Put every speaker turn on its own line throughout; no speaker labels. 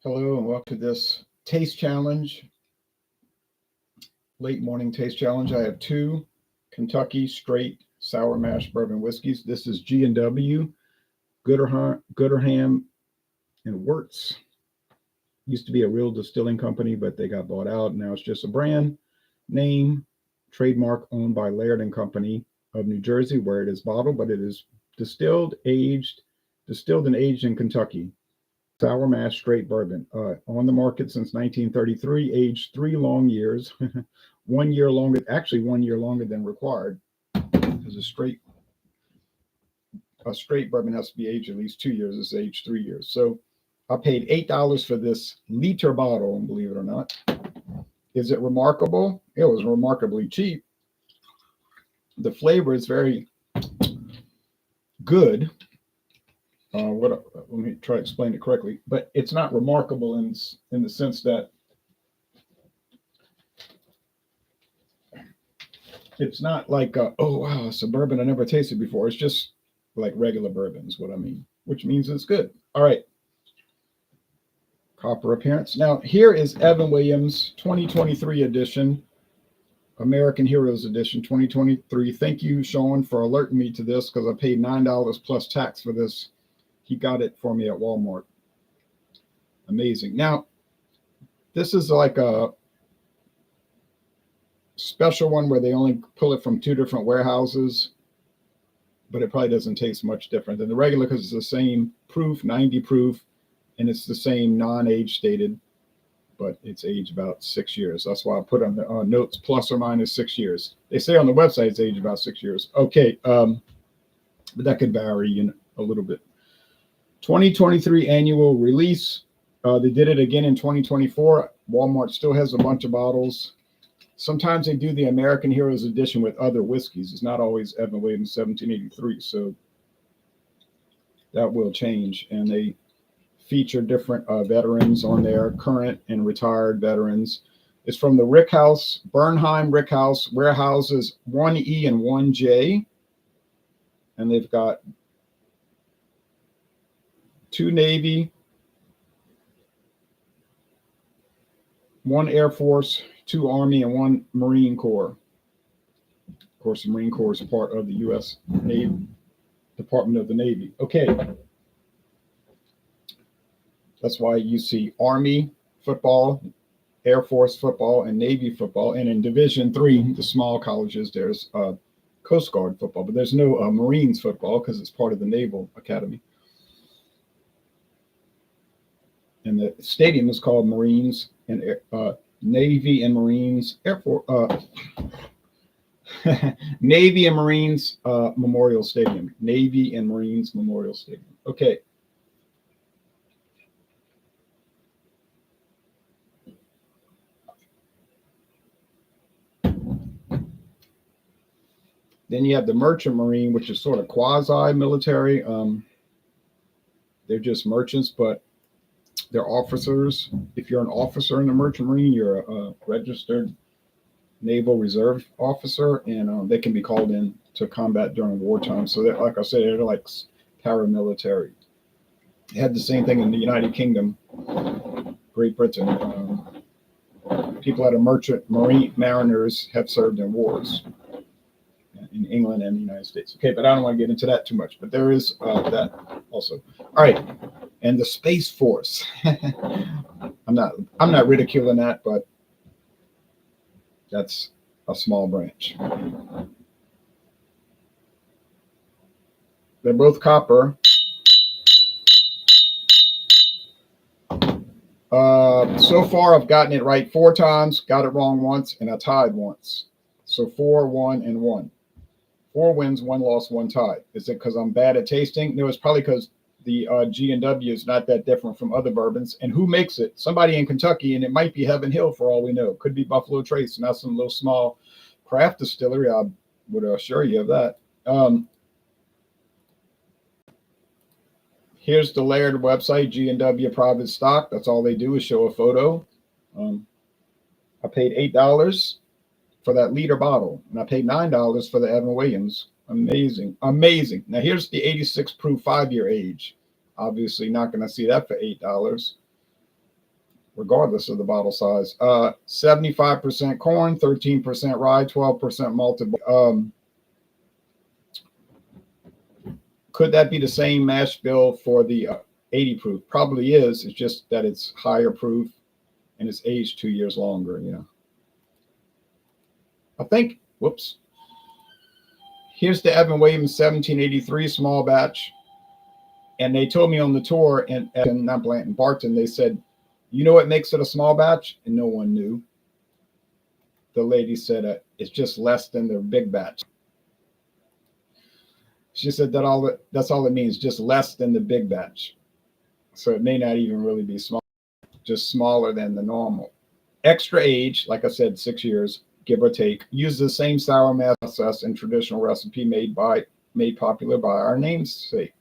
Hello and welcome to this taste challenge, late morning taste challenge. I have two Kentucky straight sour mash bourbon whiskeys. This is G&W, Gooderham, and Wirtz. Used to be a real distilling company, but they got bought out. Now it's just a brand name, trademark owned by Laird Company of New Jersey, where it is bottled, but it is distilled and aged in Kentucky. Sour mash straight bourbon, on the market since 1933, aged 3 long years, 1 year longer, actually 1 year longer than required, because a straight bourbon has to be aged at least 2 years. It's aged 3 years. So I paid $8 for this liter bottle, believe it or not. Is it remarkable? It was remarkably cheap. The flavor is very good. Let me try to explain it correctly, but it's not remarkable in the sense that it's not like oh wow, it's a bourbon I never tasted before. It's just like regular bourbon is what I mean, which means it's good. All right, copper appearance. Now here is Evan Williams 2023 edition, American Heroes edition 2023. Thank you, Sean, for alerting me to this because I paid $9 plus tax for this. He got it for me at Walmart. Amazing. Now, this is like a special one where they only pull it from two different warehouses, but it probably doesn't taste much different than the regular because it's the same proof, 90 proof, and it's the same non-age stated, but it's aged about 6 years. That's why I put on the notes plus or minus 6 years. They say on the website it's aged about 6 years. Okay, but that could vary a little bit. 2023 annual release. They did it again in 2024. Walmart still has a bunch of bottles. Sometimes they do the American Heroes edition with other whiskeys. It's not always Evan Williams 1783. So that will change. And they feature different veterans on there, current and retired veterans. It's from the Rickhouse, Bernheim Rickhouse warehouses 1E and 1J. And they've got 2 Navy, 1 Air Force, 2 Army, and 1 Marine Corps. Of course, the Marine Corps is part of the U.S. Navy, Department of the Navy. Okay. That's why you see Army football, Air Force football, and Navy football. And in Division III, the small colleges, there's Coast Guard football, but there's no Marines football because it's part of the Naval Academy. And the stadium is called Marines and Navy and Marines Air Force Navy and Marines Memorial Stadium. Navy and Marines Memorial Stadium. Okay. Then you have the Merchant Marine, which is sort of quasi-military. They're just merchants, but they're officers. If you're an officer in the Merchant Marine, you're a registered Naval Reserve officer, and they can be called in to combat during wartime. So, like I said, they're like paramilitary. They had the same thing in the United Kingdom, Great Britain. People that are Merchant Marine mariners have served in wars in England and the United States. Okay, but I don't want to get into that too much. But there is that also. All right. And the Space Force. I'm not ridiculing that, but that's a small branch. They're both copper. So far, I've gotten it right 4 times, got it wrong once, and I tied once. So 4, 1, and 1. 4 wins, 1 loss, 1 tie. Is it because I'm bad at tasting? No, it's probably because the G&W is not that different from other bourbons. And who makes it? Somebody in Kentucky, and it might be Heaven Hill for all we know. Could be Buffalo Trace, not some little small craft distillery. I would assure you of that. Here's the Laird website, G&W private stock. That's all they do is show a photo. I paid $8 for that liter bottle, and I paid $9 for the Evan Williams. Amazing. Amazing. Now, here's the 86 proof 5-year age. Obviously not going to see that for $8. regardless of the bottle size. 75% corn, 13% rye, 12% malted. Could that be the same mash bill for the 80 proof? Probably is. It's just that it's higher proof and it's aged 2 years longer. Yeah. I think, whoops. Here's the Evan Williams 1783 small batch. And they told me on the tour in not Blanton, Barton, they said, you know what makes it a small batch? And no one knew. The lady said it's just less than the big batch. She said that's all it means, just less than the big batch. So it may not even really be small, just smaller than the normal. Extra age, like I said, 6 years, give or take. Use the same sour mash process and traditional recipe made popular by our namesake.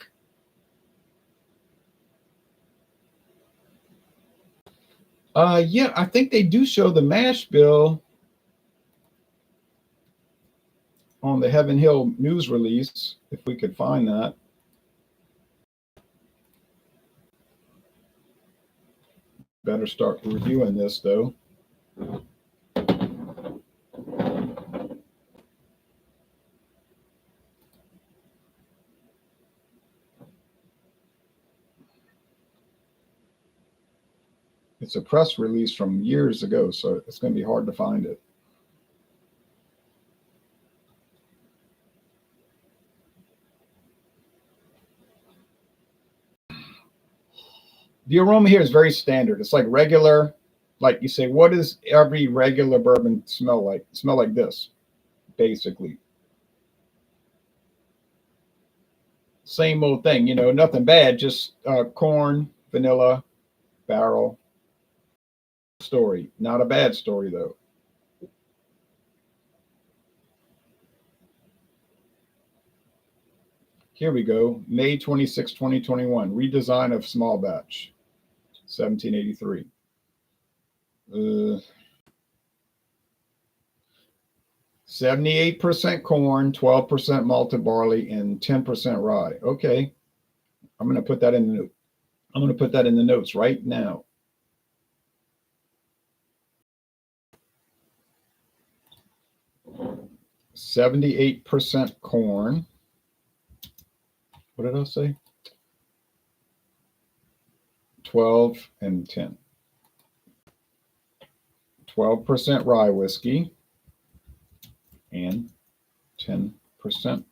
Yeah, I think they do show the mash bill on the Heaven Hill news release, if we could find that. Better start reviewing this, though. It's a press release from years ago, so it's going to be hard to find it. The aroma here is very standard. It's like regular, like you say, what does every regular bourbon smell like? Smell like this, basically. Same old thing, you know, nothing bad, just corn, vanilla, barrel. Story. Not a bad story, though. Here we go. May 26, 2021. Redesign of small batch. 1783. 78% corn, 12% malted barley, and 10% rye. Okay. I'm going to put that in the note. I'm going to put that in the notes right now. %78 corn. What did I say? 12 and 10. 12% rye whiskey and 10%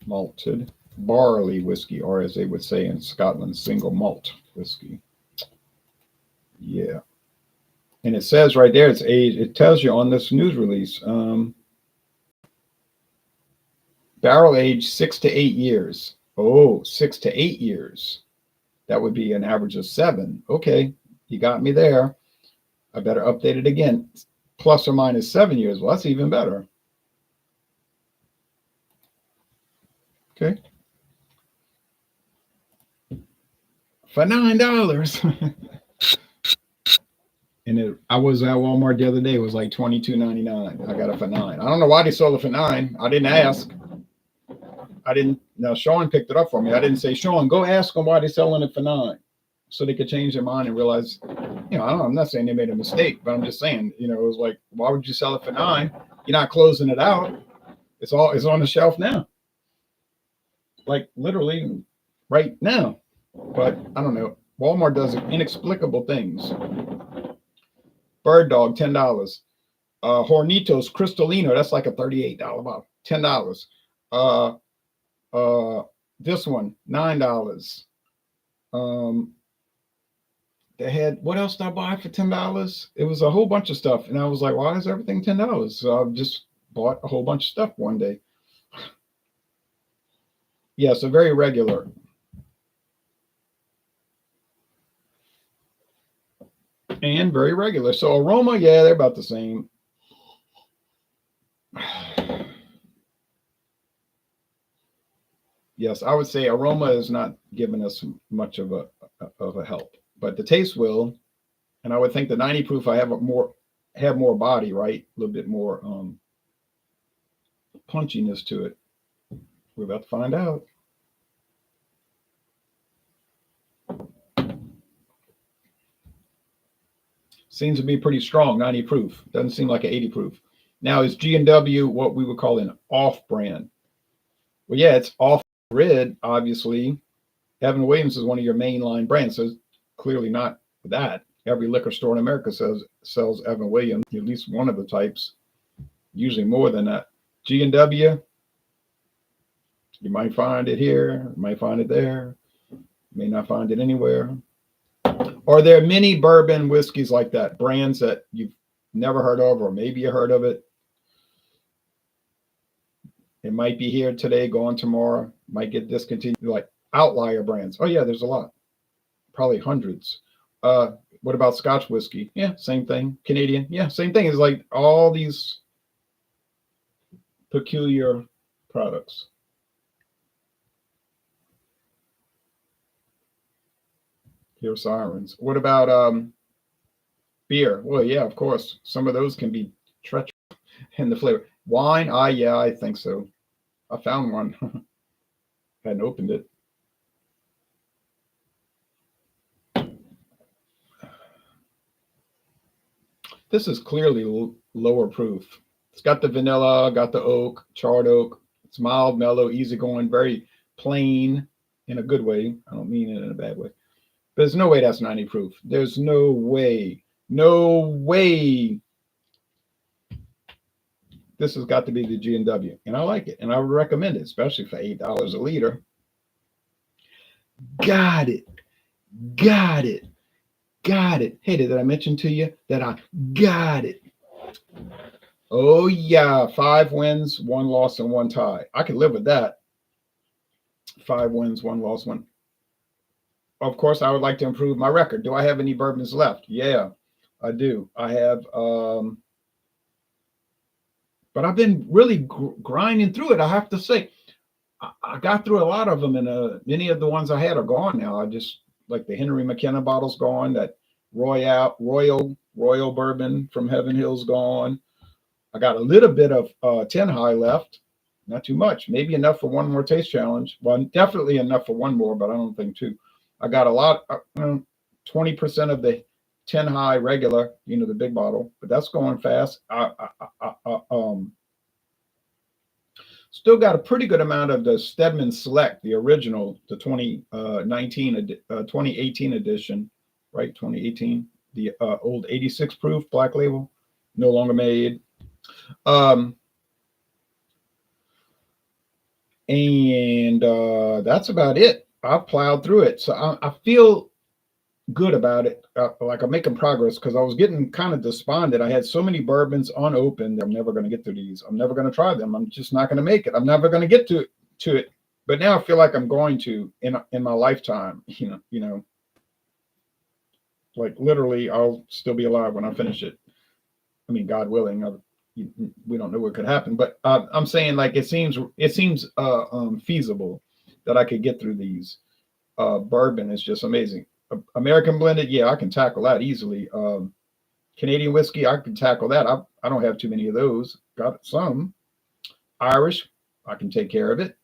malted barley whiskey, or as they would say in Scotland, single malt whiskey. Yeah. And it says right there, it's aged. It tells you on this news release, barrel aged 6 to 8 years. Oh, 6 to 8 years. That would be an average of 7. Okay, you got me there. I better update it again. Plus or minus 7 years. Well, that's even better. Okay. For $9. And I was at Walmart the other day. It was like $22.99. I got it for $9. I don't know why they sold it for $9. I didn't ask. Now Sean picked it up for me. I didn't say, Sean, go ask them why they're selling it for $9. So they could change their mind and realize, you know, I'm not saying they made a mistake, but I'm just saying, you know, it was like, why would you sell it for $9? You're not closing it out. It's on the shelf now. Like literally right now. But I don't know. Walmart does inexplicable things. Bird Dog, $10. Hornitos Cristalino, that's like a $38 bottle. $10. This one, $9. They had, what else did I buy for $10? It was a whole bunch of stuff. And I was like, why is everything $10? So I just bought a whole bunch of stuff one day. Yeah, so very regular. And very regular. So aroma, yeah, they're about the same. Yes, I would say aroma is not giving us much of a help, but the taste will. And I would think the 90 proof I have more body, right? A little bit more punchiness to it. We're about to find out. Seems to be pretty strong, 90 proof. Doesn't seem like an 80 proof. Now, is G&W what we would call an off brand? Well, yeah, it's off grid, obviously. Evan Williams is one of your mainline brands, so it's clearly not that. Every liquor store in America sells Evan Williams, at least one of the types, usually more than that. G&W, you might find it here, you might find it there, you may not find it anywhere. Are there many bourbon whiskeys like that, brands that you've never heard of, or maybe you heard of it? It might be here today, gone tomorrow, might get discontinued, like outlier brands. Oh yeah, there's a lot, probably hundreds. What about Scotch whiskey? Yeah, same thing. Canadian, yeah, same thing. It's like all these peculiar products. Hear sirens. What about beer? Well, yeah, of course. Some of those can be treacherous in the flavor. Wine? Yeah, I think so. I found one. Hadn't opened it. This is clearly lower proof. It's got the vanilla, got the oak, charred oak. It's mild, mellow, easygoing, very plain in a good way. I don't mean it in a bad way. But there's no way that's 90 proof. There's no way. No way. This has got to be the G&W. And I like it. And I would recommend it, especially for $8 a liter. Got it. Got it. Got it. Hey, did I mention to you that I got it? Oh, yeah. 5 wins, 1 loss, and 1 tie. I can live with that. 5 wins, 1 loss, 1. Of course, I would like to improve my record. Do I have any bourbons left? Yeah, I do. I have, but I've been really grinding through it. I have to say, I got through a lot of them, and many of the ones I had are gone now. I just, like the Henry McKenna bottle's gone. That Royal bourbon from Heaven Hill's gone. I got a little bit of 10 high left. Not too much. Maybe enough for 1 more taste challenge. Well, definitely enough for 1 more, but I don't think 2. I got a lot, 20% of the 10 high regular, the big bottle, but that's going fast. Still got a pretty good amount of the Stedman Select, the original, the 2018 edition, right? 2018, the old 86 proof black label, no longer made. And that's about it. I plowed through it. So I feel good about it. Like I'm making progress, because I was getting kind of despondent. I had so many bourbons unopened. I'm never going to get through these. I'm never going to try them. I'm just not going to make it. I'm never going to get to it. But now I feel like I'm going to in my lifetime, like literally I'll still be alive when I finish it. I mean, God willing, we don't know what could happen, but I'm saying, like, it seems feasible that I could get through these. Bourbon is just amazing. American blended, yeah, I can tackle that easily. Canadian whiskey, I can tackle that. I don't have too many of those. Got some. Irish, I can take care of it.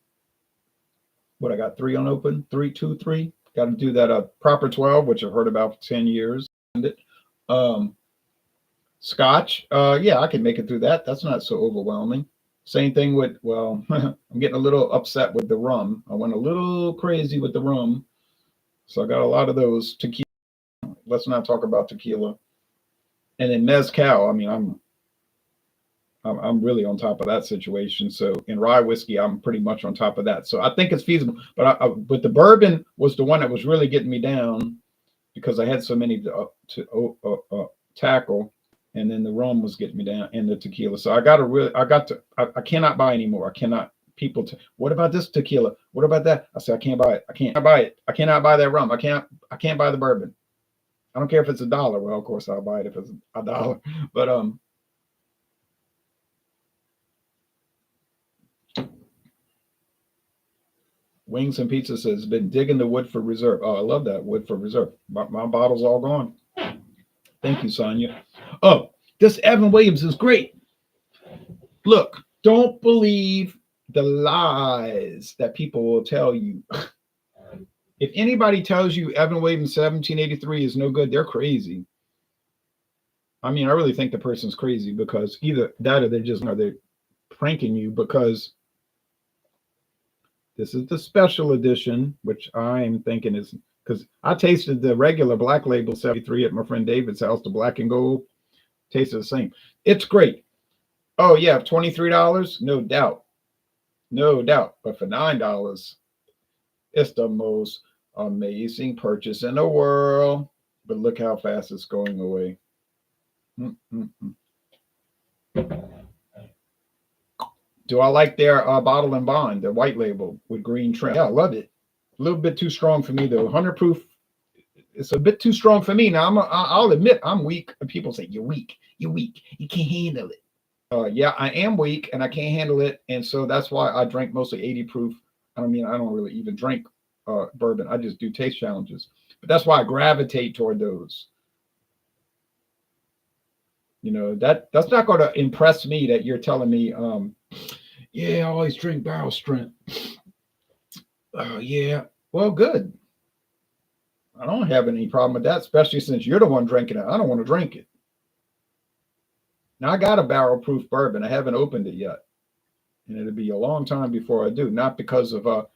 What, I got 3 unopened? 3, 2, 3. Got to do that proper 12, which I've heard about for 10 years. Scotch, yeah, I can make it through that. That's not so overwhelming. Same thing with, well, I'm getting a little upset with the rum. I went a little crazy with the rum. So I got a lot of those. Tequila, let's not talk about tequila. And then mezcal, I mean, I'm really on top of that situation. So in rye whiskey, I'm pretty much on top of that. So I think it's feasible. But the bourbon was the one that was really getting me down, because I had so many to tackle. And then the rum was getting me down, and the tequila. So I cannot buy anymore. I cannot. What about this tequila? What about that? I said, I can't buy it. I can't buy it. I cannot buy that rum. I can't buy the bourbon. I don't care if it's $1. Well, of course I'll buy it if it's $1. But Wings and Pizza says, been digging the wood for reserve. Oh, I love that, wood for reserve. My bottle's all gone. Thank you, Sonia. Oh, this Evan Williams is great. Look, don't believe the lies that people will tell you. If anybody tells you Evan Williams 1783 is no good, they're crazy. I mean, I really think the person's crazy, because either that or they're pranking you, because this is the special edition, which I'm thinking is, because I tasted the regular Black Label 73 at my friend David's house, the black and gold, tasted the same. It's great. Oh yeah, $23, no doubt, no doubt. But for $9, it's the most amazing purchase in the world. But look how fast it's going away. Mm-mm-mm. Do I like their bottle and bond, the white label with green trim? Yeah, I love it. A little bit too strong for me though. 100 proof. It's a bit too strong for me. Now I'll admit I'm weak. And people say you're weak. You're weak. You can't handle it. Yeah, I am weak and I can't handle it, and so that's why I drink mostly 80 proof. I mean, I don't really even drink bourbon. I just do taste challenges, but that's why I gravitate toward those. You know, that's not going to impress me that you're telling me, yeah, I always drink barrel strength. Yeah, well, good. I don't have any problem with that, especially since you're the one drinking it. I don't want to drink it. Now I got a barrel proof bourbon. I haven't opened it yet, and it'll be a long time before I do. Not because of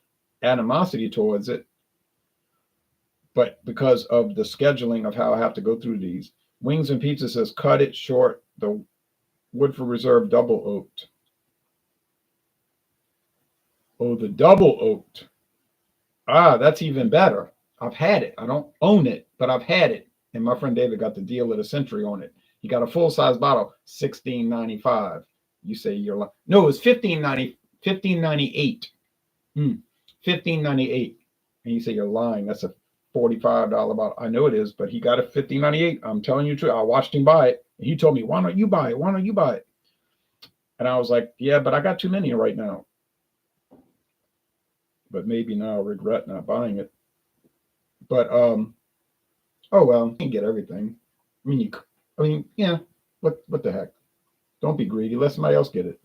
animosity towards it, but because of the scheduling of how I have to go through these. Wings and Pizza says cut it short. The Woodford Reserve double oaked. Oh, the double oaked. Ah, that's even better. I've had it. I don't own it, but I've had it. And my friend David got the deal of the century on it. He got a full size bottle, $16.95. You say you're lying. No, it's $15.98. $15.98. And you say you're lying. That's a $45 bottle. I know it is, but he got it $15.98. I'm telling you the truth. I watched him buy it. And he told me, why don't you buy it? Why don't you buy it? And I was like, yeah, but I got too many right now. But maybe now I regret not buying it. But oh well, you can get everything. Yeah. What the heck? Don't be greedy. Let somebody else get it.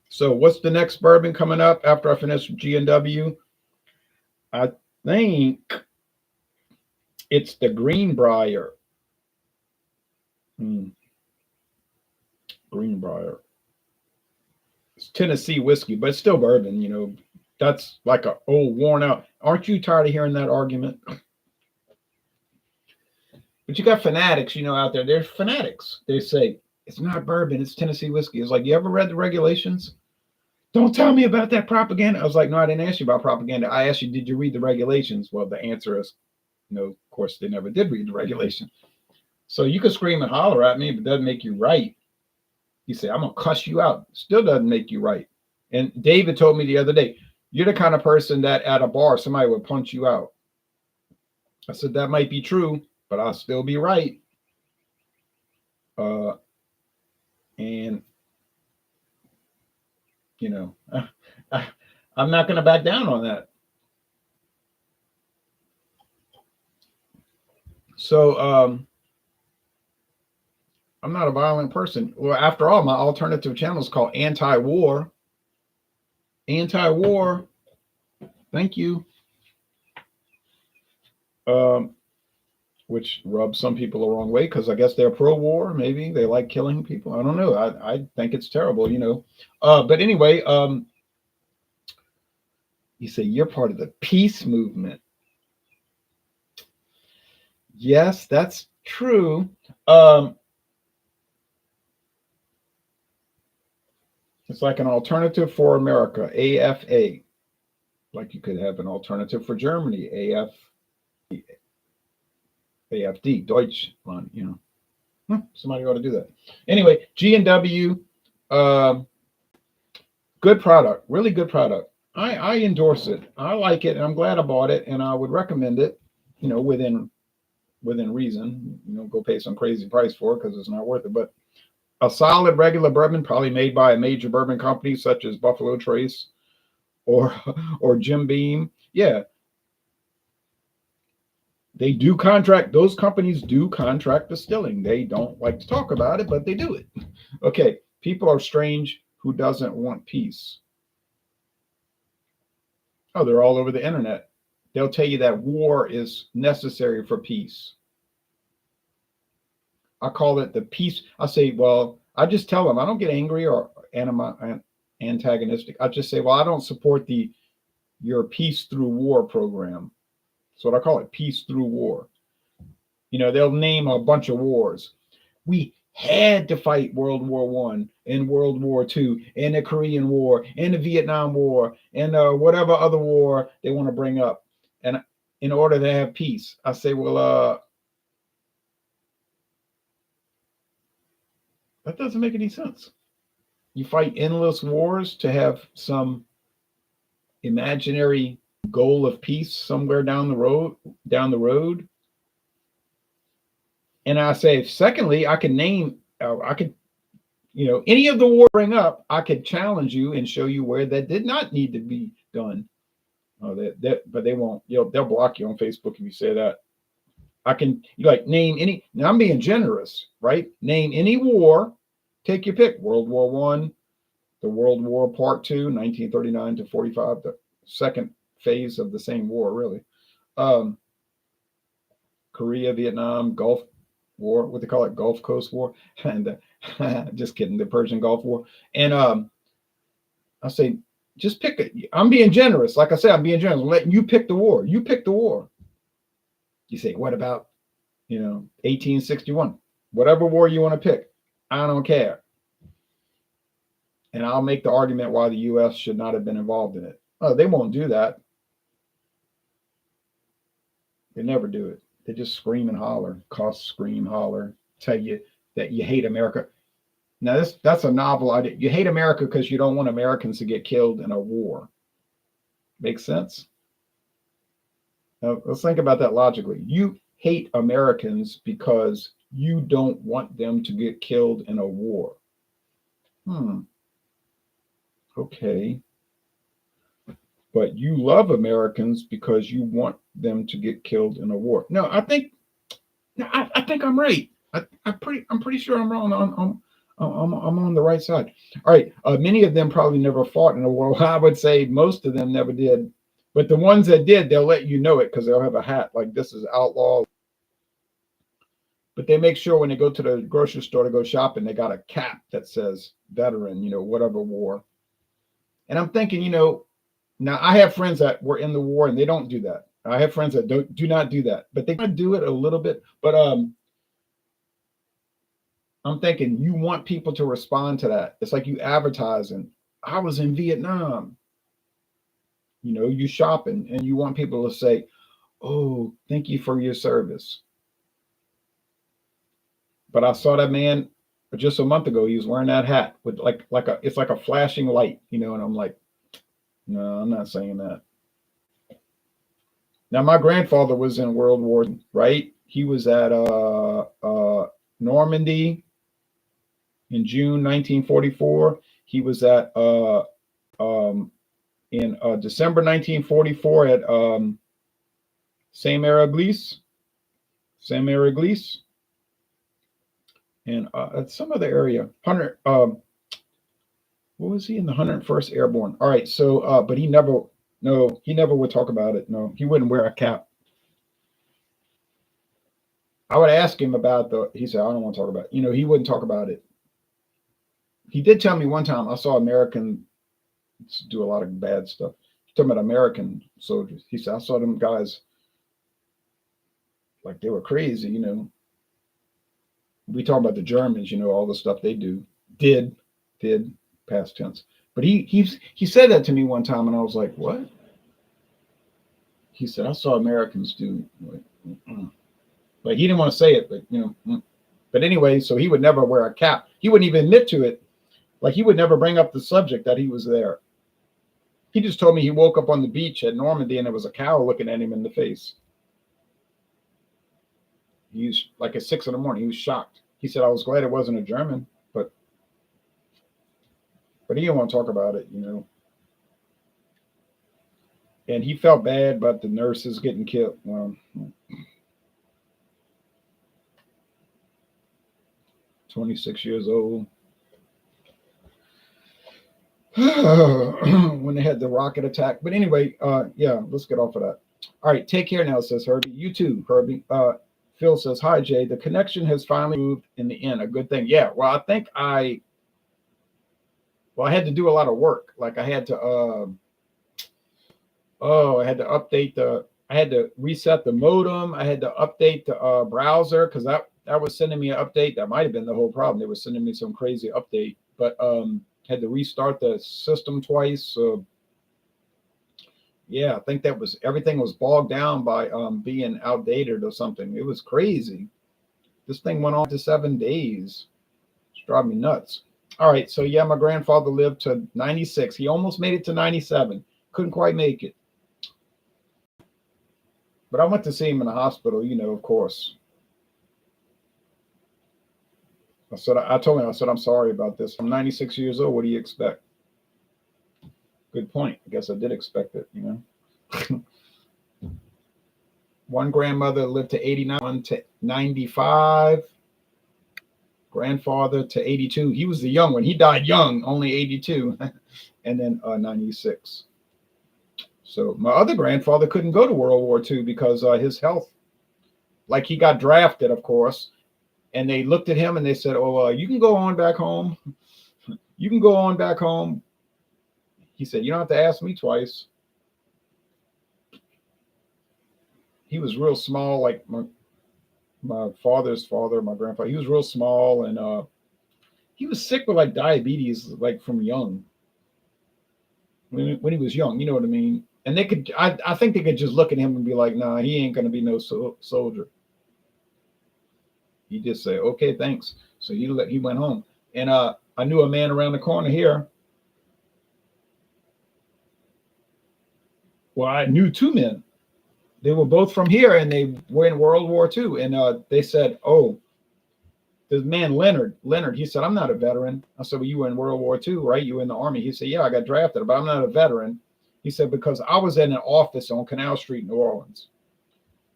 So what's the next bourbon coming up after I finish G&W? I think it's the Greenbrier. Greenbrier. It's Tennessee whiskey, but it's still bourbon, you know. That's like a old worn out. Aren't you tired of hearing that argument? But you got fanatics, you know, out there. They're fanatics. They say it's not bourbon, it's Tennessee whiskey. It's like, you ever read the regulations? Don't tell me about that propaganda. I was like, no, I didn't ask you about propaganda. I asked you, did you read the regulations? Well, the answer is no. Of course, they never did read the regulation. So you can scream and holler at me, but it doesn't make you right. You say, I'm going to cuss you out. Still doesn't make you right. And David told me the other day, you're the kind of person that at a bar, somebody would punch you out. I said, that might be true, but I'll still be right. And, you know, I'm not going to back down on that. So I'm not a violent person. Well, after all, my alternative channel is called Anti-War. Anti-War. Thank you. Which rubs some people the wrong way, because I guess they're pro-war. Maybe they like killing people. I don't know. I think it's terrible, you know. But anyway, you say you're part of the peace movement. Yes, that's true. It's like an alternative for America, AFA. Like you could have an alternative for Germany, AFD, Deutschland, you know. Somebody ought to do that. Anyway, G&W, good product, really good product. I endorse it. I like it, and I'm glad I bought it, and I would recommend it, you know, within reason. You know, go pay some crazy price for it because it's not worth it. But a solid regular bourbon, probably made by a major bourbon company such as Buffalo Trace or Jim Beam. Yeah. They do contract, those companies do contract distilling. They don't like to talk about it, but they do it. Okay. People are strange. Who doesn't want peace? Oh, they're all over the internet. they'll tell you that war is necessary for peace. I call it the peace. I say, well, I just tell them I don't get angry or antagonistic. I just say, well, I don't support your peace through war program. That's what I call it, peace through war. They'll name a bunch of wars. We had to fight World War One and World War Two and the Korean War and the Vietnam War and whatever other war they want to bring up, and in order to have peace. I say, well, that doesn't make any sense. You fight endless wars to have some imaginary goal of peace somewhere down the road. And I say, secondly, I can name, any of the war bring up, I could challenge you and show you where that did not need to be done. But they won't. They'll block you on Facebook if you say that. I can name any. Now I'm being generous, right? Name any war. Take your pick. World War One, the World War Part Two, 1939 to 45, the second phase of the same war, really. Korea, Vietnam, Gulf War, what they call it, Gulf Coast War, and just kidding, the Persian Gulf War. And I say, just pick it. I'm being generous. Like I said, I'm being generous. I'm letting you pick the war. You pick the war. You say, what about, 1861? Whatever war you want to pick. I don't care. And I'll make the argument why the U.S. should not have been involved in it. Oh, they won't do that. They never do it. They just scream and holler, scream, holler, tell you that you hate America. Now, that's a novel idea. You hate America because you don't want Americans to get killed in a war. Makes sense? Now, let's think about that logically. You hate Americans because you don't want them to get killed in a war. Okay. But you love Americans because you want them to get killed in a war. No, I think I'm right. I'm pretty sure I'm wrong. I'm on the right side. All right. Many of them probably never fought in a war. I would say most of them never did. But the ones that did, they'll let you know it because they'll have a hat like this is outlaw. But they make sure when they go to the grocery store to go shopping, they got a cap that says veteran, whatever war. And I'm thinking, now I have friends that were in the war and they don't do that. I have friends that do not do that, but they kind of do it a little bit. But I'm thinking you want people to respond to that. It's like you advertising. I was in Vietnam. You shopping and you want people to say, "Oh, thank you for your service." But I saw that man just a month ago. He was wearing that hat with it's like a flashing light, and I'm like, no, I'm not saying that. Now, my grandfather was in World War, right? He was at Normandy in June 1944. He was at in December 1944 at Saint-Mary-Église, and at some other area. What was he in the 101st Airborne? All right, so but he never would talk about it. No, he wouldn't wear a cap. I would ask him about he said, I don't want to talk about it. He wouldn't talk about it. He did tell me one time I saw Americans do a lot of bad stuff. He's talking about American soldiers. He said, I saw them guys like they were crazy, We talk about the Germans, all the stuff they did past tense. But he said that to me one time and I was like, what? He said, I saw Americans do Like he didn't want to say it, but But anyway, so he would never wear a cap. He wouldn't even admit to it. Like he would never bring up the subject that he was there. He just told me he woke up on the beach at Normandy and there was a cow looking at him in the face. He was like at 6 a.m. He was shocked. He said, I was glad it wasn't a German, but he didn't want to talk about it, And he felt bad about the nurses getting killed. Well, 26 years old. When they had the rocket attack. But anyway, yeah, let's get off of that. All right, take care now, says Herbie. You too, Herbie. Phil says, hi, Jay. The connection has finally moved in the end. A good thing. Yeah, well, I had to do a lot of work. Like I had to, I had to I had to reset the modem. I had to update the browser because that was sending me an update. That might have been the whole problem. They were sending me some crazy update, but had to restart the system twice. So yeah, I think that was everything was bogged down by being outdated or something. It was crazy. This thing went on to 7 days. It's driving me nuts. All right, so yeah, my grandfather lived to 96. He almost made it to 97. Couldn't quite make it. But I went to see him in the hospital, of course. I told him, I said, I'm sorry about this. I'm 96 years old. What do you expect? Good point. I guess I did expect it. One grandmother lived to 89, one to 95. Grandfather to 82. He was the young one. He died young, only 82. And then 96. So my other grandfather couldn't go to World War II because his health, like he got drafted, of course. And they looked at him and they said, oh, you can go on back home. You can go on back home. He said, you don't have to ask me twice. He was real small, like my father's father, my grandfather. He was real small, and he was sick with like diabetes, like from young. When he was young, you know what I mean? And I think they could just look at him and be like, nah, he ain't gonna be no soldier. He just said, okay, thanks. So he went home. And I knew a man around the corner here. Well, I knew two men. They were both from here, and they were in World War II. And they said, oh, the man Leonard, he said, I'm not a veteran. I said, well, you were in World War II, right? You were in the Army. He said, yeah, I got drafted, but I'm not a veteran. He said, because I was in an office on Canal Street, New Orleans.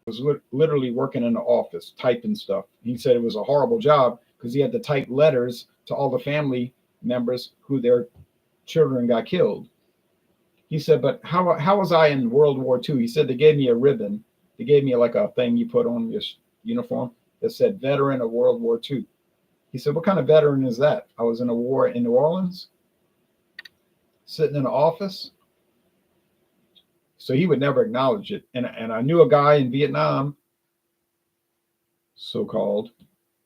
I was literally working in the office, typing stuff. He said it was a horrible job because he had to type letters to all the family members who their children got killed. He said, but how was I in World War II? He said they gave me a ribbon. They gave me like a thing you put on your uniform that said veteran of World War II. He said, what kind of veteran is that? I was in a war in New Orleans, sitting in an office. So he would never acknowledge it. And I knew a guy in Vietnam, so-called,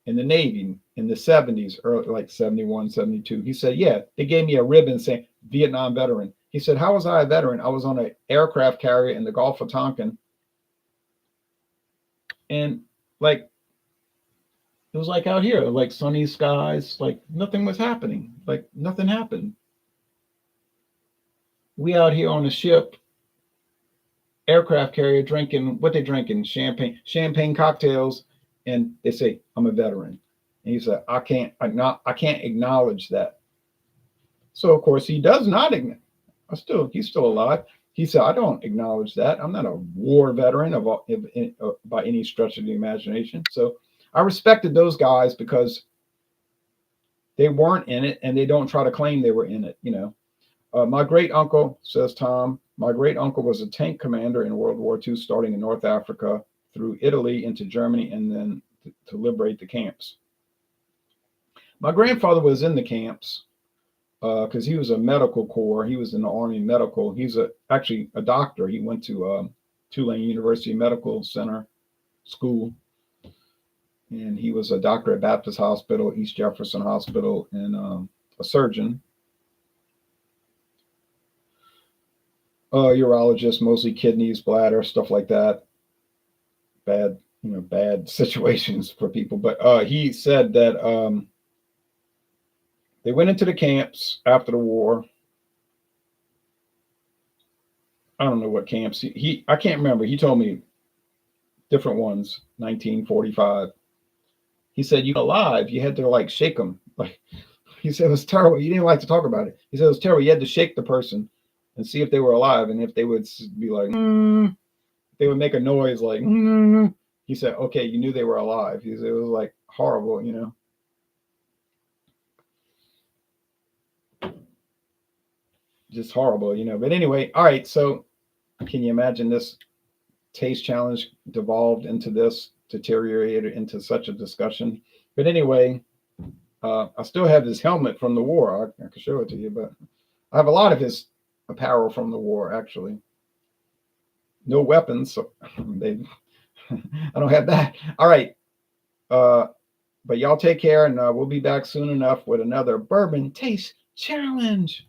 in the Navy in the 70s, early, like 71, 72. He said, yeah, they gave me a ribbon saying Vietnam veteran. He said, how was I a veteran? I was on an aircraft carrier in the Gulf of Tonkin. And like, it was like out here, like sunny skies, like nothing was happening. Like nothing happened. We out here on a ship, aircraft carrier, drinking what they drinking, champagne cocktails, and they say, I'm a veteran. And he said, I can't acknowledge that. So of course he does not acknowledge. He's still alive. He said, I don't acknowledge that. I'm not a war veteran by any stretch of the imagination. So I respected those guys because they weren't in it and they don't try to claim they were in it. My great uncle, says Tom, my great uncle was a tank commander in World War II, starting in North Africa through Italy into Germany and then to liberate the camps. My grandfather was in the camps because he was a medical corps. He was in the Army medical. He's actually a doctor. He went to Tulane University Medical Center School. And he was a doctor at Baptist Hospital, East Jefferson Hospital, and a surgeon. Urologist, mostly kidneys, bladder, stuff like that. Bad situations for people. But he said that they went into the camps after the war. I don't know what camps I can't remember. He told me different ones. 1945. He said you alive. You had to like shake them. Like he said it was terrible. He didn't like to talk about it. He said it was terrible. You had to shake the person and see if they were alive, and if they would be like, they would make a noise like. He said, okay, you knew they were alive. He said it was like horrible, just horrible, But anyway, all right. So can you imagine this taste challenge devolved into this, deteriorated into such a discussion. But anyway, I still have his helmet from the war. I can show it to you, but I have a lot of his apparel from the war, actually. No weapons, so they, I don't have that. All right. But y'all take care, and we'll be back soon enough with another bourbon taste challenge.